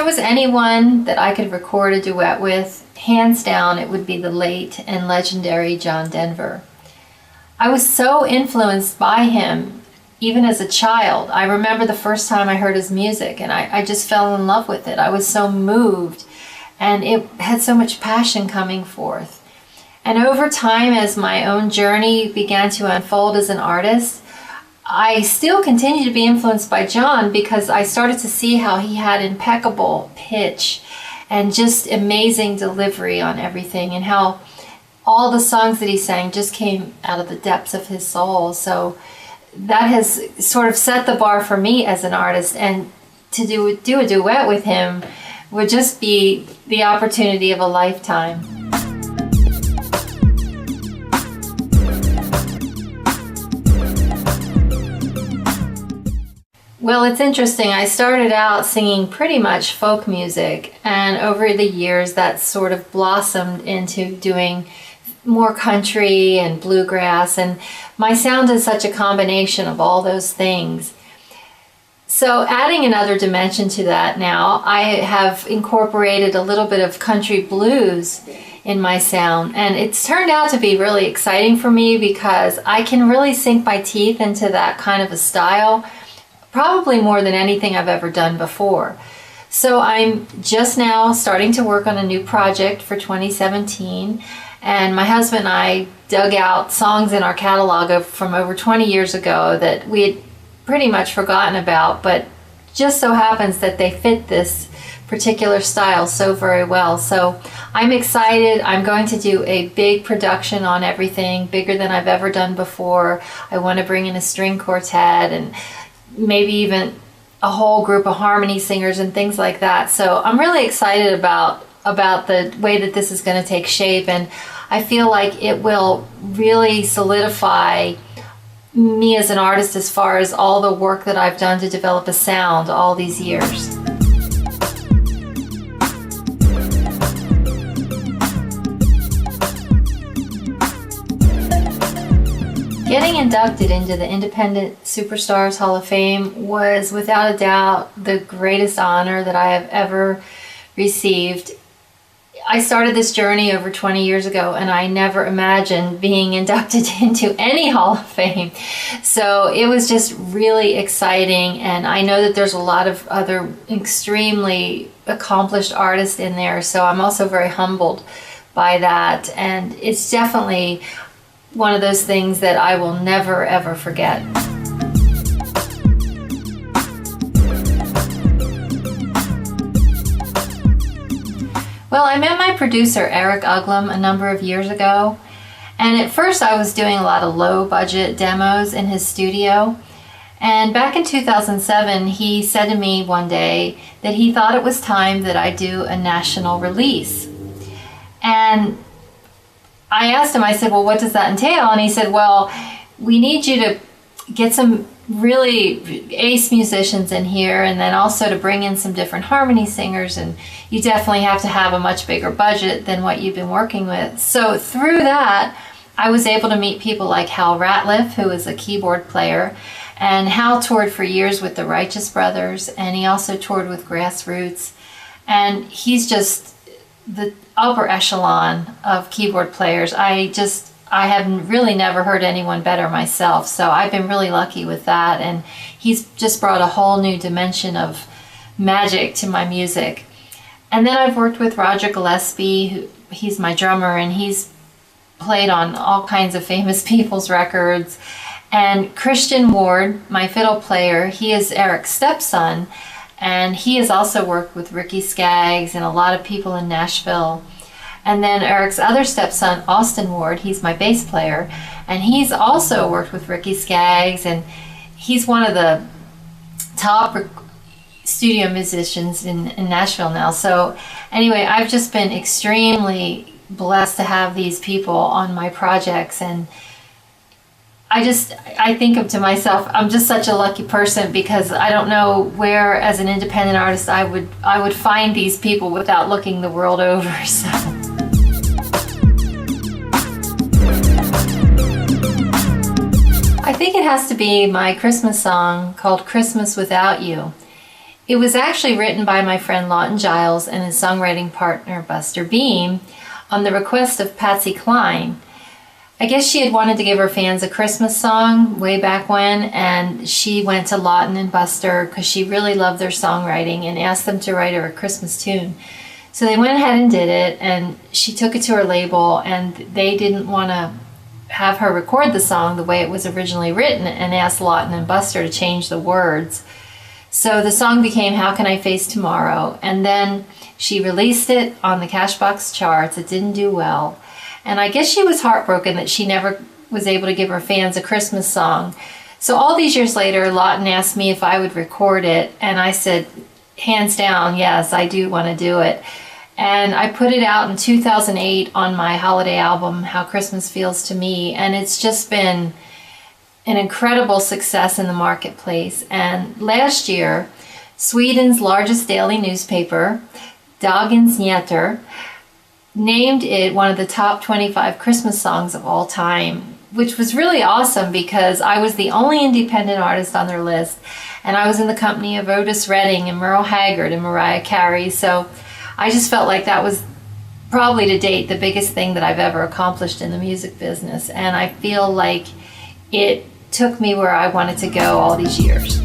was anyone that I could record a duet with, hands down, it would be the late and legendary John Denver. I was so influenced by him, even as a child. I remember the first time I heard his music, and I just fell in love with it. I was so moved, and it had so much passion coming forth. And over time, as my own journey began to unfold as an artist, I still continue to be influenced by John, because I started to see how he had impeccable pitch and just amazing delivery on everything, and how all the songs that he sang just came out of the depths of his soul. So that has sort of set the bar for me as an artist, and to do a duet with him would just be the opportunity of a lifetime. Well, it's interesting. I started out singing pretty much folk music, and over the years that sort of blossomed into doing more country and bluegrass, and my sound is such a combination of all those things. So adding another dimension to that now, I have incorporated a little bit of country blues in my sound, and it's turned out to be really exciting for me, because I can really sink my teeth into that kind of a style, probably more than anything I've ever done before. So I'm just now starting to work on a new project for 2017, and my husband and I dug out songs in our catalog from over 20 years ago that we had pretty much forgotten about, but just so happens that they fit this particular style so very well. So I'm excited. I'm going to do a big production on everything, bigger than I've ever done before. I want to bring in a string quartet and maybe even a whole group of harmony singers and things like that. So I'm really excited about the way that this is going to take shape, and I feel like it will really solidify me as an artist as far as all the work that I've done to develop a sound all these years. Getting inducted into the Independent Superstars Hall of Fame was without a doubt the greatest honor that I have ever received. I started this journey over 20 years ago, and I never imagined being inducted into any Hall of Fame. So it was just really exciting, and I know that there's a lot of other extremely accomplished artists in there, so I'm also very humbled by that, and it's definitely one of those things that I will never ever forget. Well, I met my producer Eric Uglum a number of years ago, and at first I was doing a lot of low budget demos in his studio, and back in 2007 he said to me one day that he thought it was time that I do a national release. And I asked him, I said, well, what does that entail? And he said, well, we need you to get some really ace musicians in here, and then also to bring in some different harmony singers, and you definitely have to have a much bigger budget than what you've been working with. So through that, I was able to meet people like Hal Ratliff, who is a keyboard player, and Hal toured for years with the Righteous Brothers, and he also toured with Grassroots, and he's just the upper echelon of keyboard players. I have really never heard anyone better myself, so I've been really lucky with that, and he's just brought a whole new dimension of magic to my music. And then I've worked with Roger Gillespie, he's my drummer, and he's played on all kinds of famous people's records. And Christian Ward, my fiddle player, he is Eric's stepson, and he has also worked with Ricky Skaggs and a lot of people in Nashville. And then Eric's other stepson, Austin Ward, he's my bass player, and he's also worked with Ricky Skaggs, and he's one of the top studio musicians in Nashville now. So anyway, I've just been extremely blessed to have these people on my projects, and I think of to myself, I'm just such a lucky person, because I don't know where as an independent artist I would find these people without looking the world over. So I think it has to be my Christmas song called Christmas Without You. It was actually written by my friend Lawton Giles and his songwriting partner Buster Beam on the request of Patsy Cline. I guess she had wanted to give her fans a Christmas song way back when, and she went to Lawton and Buster because she really loved their songwriting and asked them to write her a Christmas tune. So they went ahead and did it, and she took it to her label, and they didn't want to have her record the song the way it was originally written and asked Lawton and Buster to change the words. So the song became How Can I Face Tomorrow, and then she released it on the Cashbox charts. It didn't do well, and I guess she was heartbroken that she never was able to give her fans a Christmas song. So all these years later, Lawton asked me if I would record it, and I said, hands down, yes, I do want to do it. And I put it out in 2008 on my holiday album, How Christmas Feels to Me, and it's just been an incredible success in the marketplace. And last year, Sweden's largest daily newspaper, Dagens Nyheter, named it one of the top 25 Christmas songs of all time, which was really awesome because I was the only independent artist on their list, and I was in the company of Otis Redding and Merle Haggard and Mariah Carey. So I just felt like that was probably to date the biggest thing that I've ever accomplished in the music business, and I feel like it took me where I wanted to go all these years.